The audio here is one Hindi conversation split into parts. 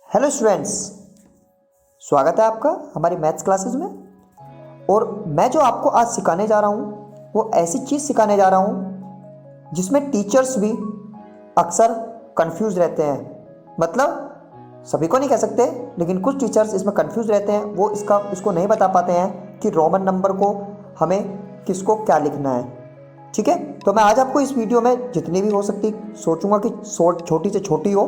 हेलो स्टूडेंट्स, स्वागत है आपका हमारी मैथ्स क्लासेस में। और मैं जो आपको आज सिखाने जा रहा हूँ वो ऐसी चीज़ सिखाने जा रहा हूँ जिसमें टीचर्स भी अक्सर कंफ्यूज रहते हैं। मतलब सभी को नहीं कह सकते, लेकिन कुछ टीचर्स इसमें कंफ्यूज रहते हैं। वो इसको नहीं बता पाते हैं कि रोमन नंबर को हमें किसको क्या लिखना है। ठीक है, तो मैं आज आपको इस वीडियो में जितनी भी हो सकती सोचूंगा कि छोटी से छोटी हो।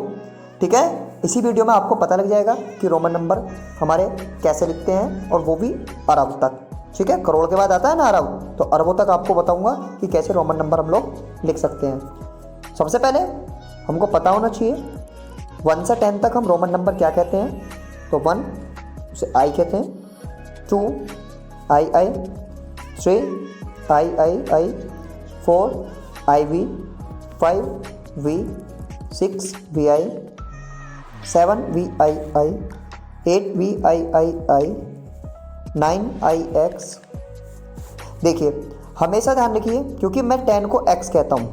ठीक है, इसी वीडियो में आपको पता लग जाएगा कि रोमन नंबर हमारे कैसे लिखते हैं, और वो भी अरब तक। ठीक है, करोड़ के बाद आता है ना अरब, तो अरबों तक आपको बताऊंगा कि कैसे रोमन नंबर हम लोग लिख सकते हैं। सबसे पहले हमको पता होना चाहिए 1 से 10 तक हम रोमन नंबर क्या कहते हैं। तो 1 उसे आई कहते हैं, 2 I, 3 I, 4 I V, 5 V, 6 V I, 7 V I, 8 V I, 9 I X. देखिए, हमेशा ध्यान रखिए क्योंकि मैं 10 को x कहता हूँ,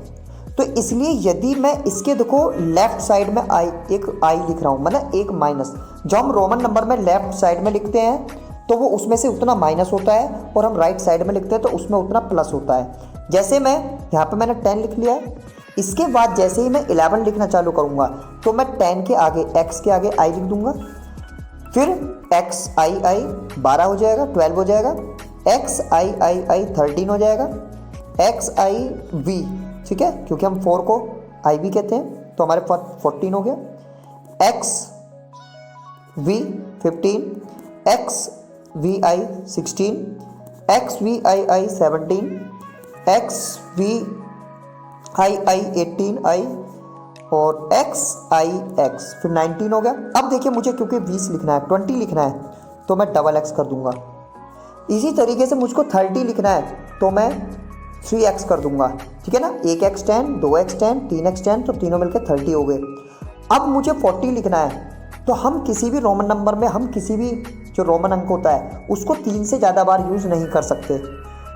तो इसलिए यदि मैं इसके देखो लेफ्ट साइड में एक आई लिख रहा हूँ, मतलब एक माइनस। जो हम रोमन नंबर में लेफ्ट साइड में लिखते हैं तो वो उसमें से उतना माइनस होता है, और हम राइट साइड में लिखते हैं तो उसमें उतना प्लस होता है। जैसे मैं यहाँ पे मैंने 10 लिख लिया है, इसके बाद जैसे ही मैं 11 लिखना चालू करूँगा तो मैं 10 के आगे x के आगे i लिख दूंगा, फिर x आई 12 हो जाएगा, 12 हो जाएगा, x आई 13 हो जाएगा, x आई v, ठीक है, क्योंकि हम 4 को i भी कहते हैं तो हमारे पास 14 हो गया, x v 15, x v आई 16, x v आई 17, x v आई 18 आई, और x आई x, फिर 19 हो गया। अब देखिए, मुझे क्योंकि 20 लिखना है, 20 लिखना है, तो मैं डबल x कर दूंगा। इसी तरीके से मुझको 30 लिखना है तो मैं 3x कर दूंगा। ठीक है ना, 1x 10, 2x 10, 3x 10, तो तीनों मिलकर 30 हो गए। अब मुझे 40 लिखना है, तो हम किसी भी रोमन नंबर में हम किसी भी जो रोमन अंक होता है उसको 3 से ज़्यादा बार यूज़ नहीं कर सकते।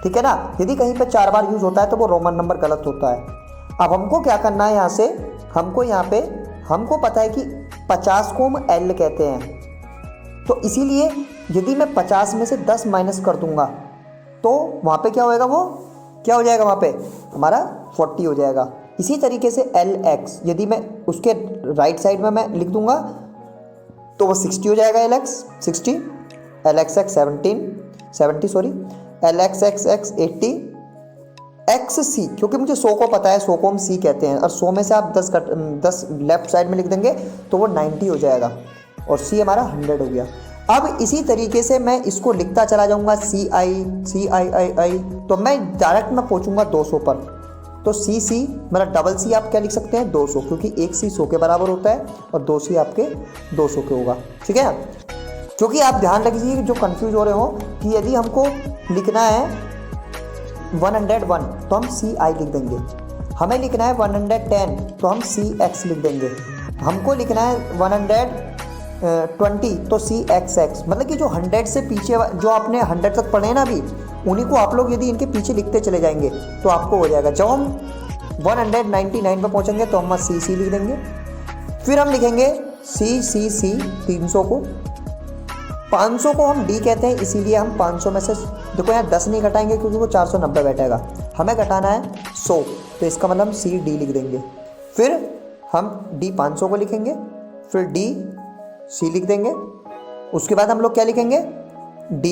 ठीक है ना, यदि कहीं पर 4 बार यूज़ होता है तो वो रोमन नंबर गलत होता है। अब हमको क्या करना है, यहाँ से हमको पता है कि 50 को हम L कहते हैं, तो इसीलिए यदि मैं 50 में से 10 माइनस कर दूंगा तो वहाँ पे क्या होएगा, वो क्या हो जाएगा, वहाँ पे हमारा 40 हो जाएगा। इसी तरीके से LX यदि मैं उसके राइट साइड में मैं लिख दूंगा तो वो 60 हो जाएगा, LX 60, LXX 70 LXXX 80, XC, क्योंकि मुझे 100 को पता है, 100 को हम C कहते हैं, और 100 में से आप 10 लेफ्ट साइड में लिख देंगे तो वो 90 हो जाएगा, और C हमारा 100 हो गया। अब इसी तरीके से मैं इसको लिखता चला जाऊंगा, C आई, तो मैं डायरेक्ट मैं पहुंचूंगा 200 पर। तो C मतलब डबल C आप क्या लिख सकते हैं, 200, क्योंकि एक C 100 के बराबर होता है और 2 C आपके 200 के होगा। ठीक है, क्योंकि आप ध्यान रखिए जो कंफ्यूज हो रहे हो कि यदि हमको लिखना है 101 तो हम CI लिख देंगे, हमें लिखना है 110 तो हम CX लिख देंगे, हमको लिखना है 120 तो CXX। मतलब कि जो 100 से पीछे जो आपने 100 तक पढ़े ना अभी, उन्हीं को आप लोग यदि इनके पीछे लिखते चले जाएंगे तो आपको हो जाएगा। जब हम 199 पर पहुंचेंगे तो हम CC लिख देंगे, फिर हम लिखेंगे CCC 300 को, 500 को हम D कहते हैं, इसीलिए हम 500 में से देखो यहाँ 10 नहीं घटाएंगे क्योंकि वो 490 बैठेगा, हमें घटाना है 100, तो इसका मतलब हम CD लिख देंगे। फिर हम D 500 को लिखेंगे, फिर D C लिख देंगे, उसके बाद हम लोग क्या लिखेंगे, D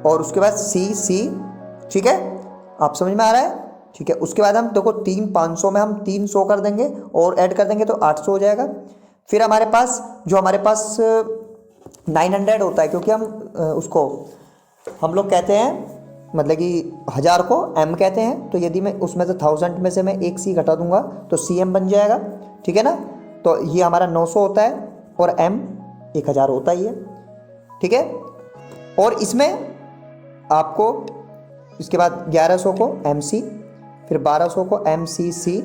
और उसके बाद C। ठीक है, आप समझ में आ रहा है। ठीक है, उसके बाद हम देखो 500 में हम 300 कर देंगे और ऐड कर देंगे तो 800 हो जाएगा। फिर हमारे पास 900 होता है, क्योंकि उसको हम लोग कहते हैं, मतलब कि 1000 को M कहते हैं, तो यदि मैं उसमें से 1000 में से मैं एक C घटा दूंगा तो CM बन जाएगा। ठीक है ना, तो ये हमारा 900 होता है और M 1000 होता ही है। ठीक है, और इसमें आपको इसके बाद 1100 को MC, फिर 1200 को MCC।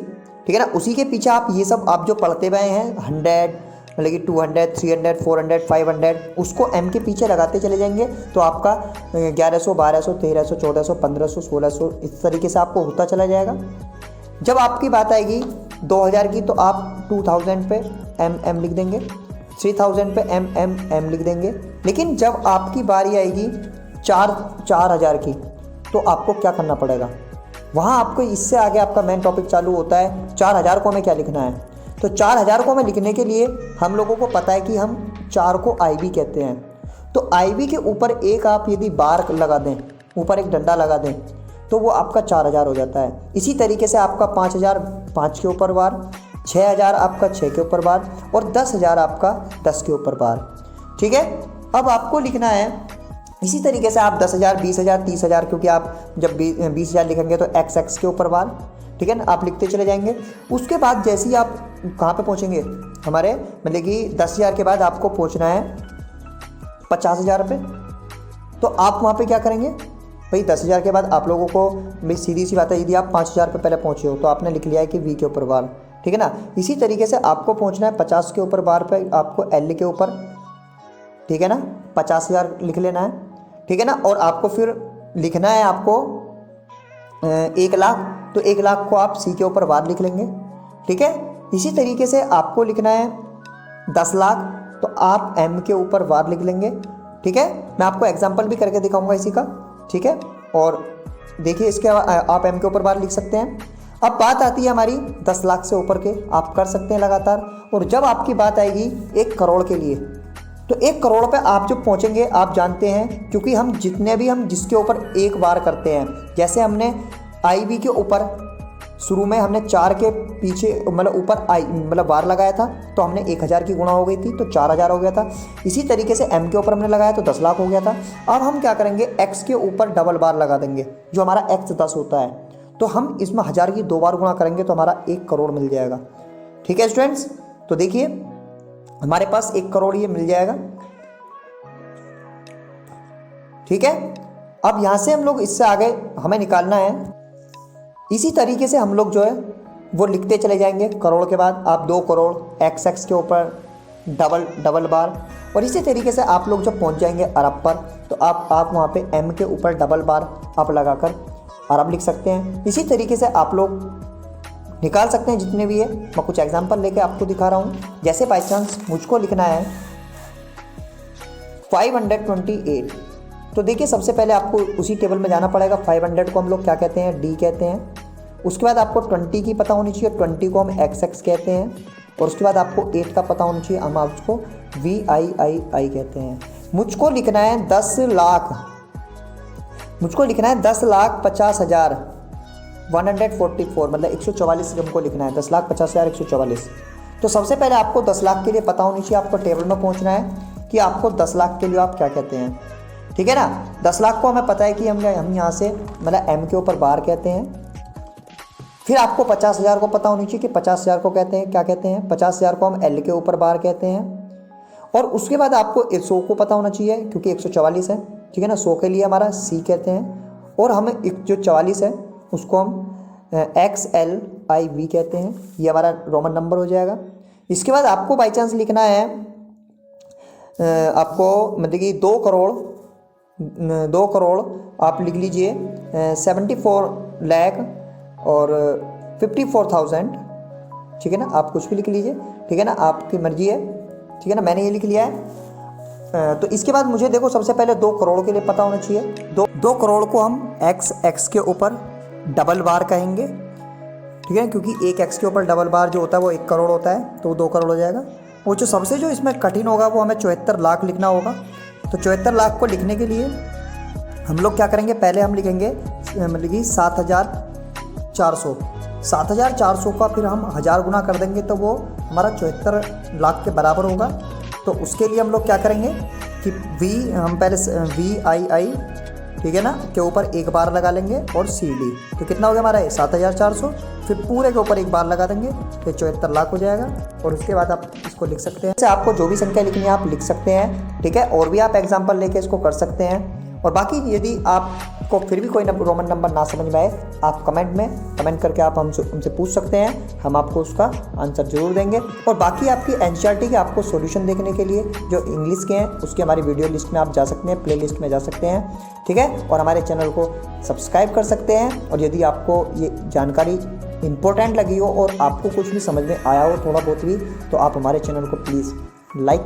ठीक है ना, उसी के पीछे आप ये सब आप जो पढ़ते हुए हैं 100, मतलब कि 200, 300, 400, 500, उसको M के पीछे लगाते चले जाएंगे तो आपका 1100, 1200, 1300, 1400, 1500, 1600 इस तरीके से आपको होता चला जाएगा। जब आपकी बात आएगी 2000 की तो आप 2000 पे एम लिख देंगे, 3000 पे एम लिख देंगे। लेकिन जब आपकी बारी आएगी 4000 की, तो आपको क्या करना पड़ेगा, वहाँ आपको इससे आगे आपका मेन टॉपिक चालू होता है 4000 को हमें क्या लिखना है। तो 4000 को हमें लिखने के लिए हम लोगों को पता है कि हम 4 को IB कहते हैं। तो IB के ऊपर एक आप यदि बार लगा दें, ऊपर एक डंडा लगा दें, तो वो आपका 4000 हो जाता है। इसी तरीके से आपका 5000 5 के ऊपर बार, 6000 आपका 6 के ऊपर बार, और 10000 आपका 10 के ऊपर बार। ठीक है, अब आपको लिखना है इसी तरीके से आप 10,000 20,000 30,000, क्योंकि आप जब 20,000 लिखेंगे तो x के ऊपर बार, ठीक है ना, आप लिखते चले जाएंगे। उसके बाद जैसे ही आप कहाँ पे पहुँचेंगे, हमारे मतलब कि 10,000 के बाद आपको पहुँचना है 50,000 पे। तो आप वहाँ पे क्या करेंगे भाई, 10,000 के बाद आप लोगों को भाई सीधी सी बात है, यदि आप 5,000 पे पहले पहुँचे हो तो आपने लिख लिया है कि V के ऊपर बार, ठीक है ना। इसी तरीके से आपको पहुँचना है 50 के ऊपर बार पे, आपको L के ऊपर, ठीक है ना, 50,000 लिख लेना है, ठीक है ना। और आपको फिर लिखना है आपको 1 लाख, तो 1 लाख को आप C के ऊपर बार लिख लेंगे, ठीक है। इसी तरीके से आपको लिखना है 10 लाख, तो आप M के ऊपर बार लिख लेंगे, ठीक है। मैं आपको एग्जांपल भी करके दिखाऊंगा इसी का, ठीक है। और देखिए इसके आप M के ऊपर बार लिख सकते हैं। अब बात आती है हमारी 10 लाख से ऊपर के, आप कर सकते हैं लगातार। और जब आपकी बात आएगी 1 करोड़ के लिए, तो 1 करोड़ पे आप जब पहुंचेंगे, आप जानते हैं क्योंकि हम जितने भी हम जिसके ऊपर एक बार करते हैं, जैसे हमने IB के ऊपर शुरू में हमने 4 के पीछे मतलब ऊपर मतलब बार लगाया था, तो हमने 1000 की गुणा हो गई थी तो 4000 हो गया था। इसी तरीके से M के ऊपर हमने लगाया तो 10 लाख हो गया था। अब हम क्या करेंगे, X के ऊपर डबल बार लगा देंगे, जो हमारा X 10 होता है, तो हम इसमें 1000 की 2 बार गुणा करेंगे तो हमारा 1 करोड़ मिल जाएगा, ठीक है स्टूडेंट्स। तो देखिए हमारे पास 1 करोड़ ये मिल जाएगा, ठीक है। अब यहाँ से हम लोग इससे आगे हमें निकालना है, इसी तरीके से हम लोग जो है वो लिखते चले जाएंगे। करोड़ के बाद आप 2 करोड़, x के ऊपर डबल बार, और इसी तरीके से आप लोग जब पहुंच जाएंगे अरब पर, तो आप वहाँ पे M के ऊपर डबल बार आप लगाकर अरब लिख सकते हैं। इसी तरीके से आप लोग निकाल सकते हैं जितने भी है। मैं कुछ एग्जांपल लेके आपको दिखा रहा हूँ। जैसे बाई चांस मुझको लिखना है 528, तो देखिए सबसे पहले आपको उसी टेबल में जाना पड़ेगा। 500 को हम लोग क्या कहते हैं, D कहते हैं। उसके बाद आपको 20 की पता होनी चाहिए, 20 को हम XX कहते हैं। और उसके बाद आपको 8 का पता होना चाहिए, हम उसको VII कहते हैं। मुझको लिखना है 10 लाख, मुझको लिखना है 10,50,000 144, मतलब 144 हमको लिखना है, 10,50,144। तो सबसे पहले आपको 10 लाख के लिए पता होनी चाहिए, आपको टेबल में पहुंचना है कि आपको 10 लाख के लिए आप क्या कहते हैं, ठीक है ना। 10 लाख को हमें पता है कि हम यहाँ से मतलब M के ऊपर बार कहते हैं। फिर आपको 50,000 को पता होनी चाहिए कि 50,000 को कहते हैं क्या कहते हैं, 50,000 को हम L के ऊपर बार कहते हैं। और उसके बाद आपको 100 को पता होना चाहिए क्योंकि 144 है, ठीक है ना। 100 के लिए हमारा C कहते हैं, और हमें जो 44 है उसको हम XLIV कहते हैं, ये हमारा रोमन नंबर हो जाएगा। इसके बाद आपको बाई चांस लिखना है आपको मतलब कि 2 करोड़ आप लिख लीजिए 74 लाख और 54,000, ठीक है ना। आप कुछ भी लिख लीजिए, ठीक है ना, आपकी मर्जी है, ठीक है ना। मैंने ये लिख लिया है। तो इसके बाद मुझे देखो सबसे पहले 2 करोड़ के लिए पता होना चाहिए। 2 करोड़ को हम x के ऊपर डबल बार कहेंगे, ठीक है, क्योंकि एक x के ऊपर डबल बार जो होता है वो 1 करोड़ होता है, तो 2 करोड़ हो जाएगा। वो जो सबसे जो इसमें कठिन होगा वो हमें 74 लाख लिखना होगा। तो 74 लाख को लिखने के लिए हम लोग क्या करेंगे, पहले हम लिखेंगे मतलब कि 7,400, 7,400 का फिर हम 1000 गुना कर देंगे तो वो हमारा 74 लाख के बराबर होगा। तो उसके लिए हम लोग क्या करेंगे कि हम पहले VII, ठीक है ना, के ऊपर 1 बार लगा लेंगे और CD, तो कितना हो गया हमारा 7,400, फिर पूरे के ऊपर 1 बार लगा देंगे तो 74 लाख हो जाएगा। और उसके बाद आप इसको लिख सकते हैं। आपको जो भी संख्या लिखनी है आप लिख सकते हैं, ठीक है। और भी आप एग्जाम्पल लेके इसको कर सकते हैं। और बाकी यदि आपको फिर भी कोई रोमन नंबर ना समझ में आए, आप कमेंट करके आप हमसे पूछ सकते हैं, हम आपको उसका आंसर जरूर देंगे। और बाकी आपकी NCERT के आपको सॉल्यूशन देखने के लिए जो इंग्लिश के हैं उसकी हमारी वीडियो लिस्ट में आप जा सकते हैं, प्ले लिस्ट में जा सकते हैं, ठीक है। और हमारे चैनल को सब्सक्राइब कर सकते हैं। और यदि आपको ये जानकारी इंपॉर्टेंट लगी हो और आपको कुछ भी समझ में आया हो थोड़ा बहुत भी, तो आप हमारे चैनल को प्लीज़ लाइक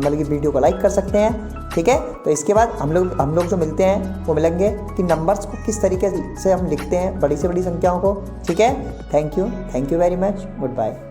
मतलब कि वीडियो को लाइक कर सकते हैं। ठीक है, तो इसके बाद हम लोग जो मिलते हैं वो मिलेंगे कि नंबर्स को किस तरीके से हम लिखते हैं, बड़ी से बड़ी संख्याओं को। ठीक है, thank you very much, good bye.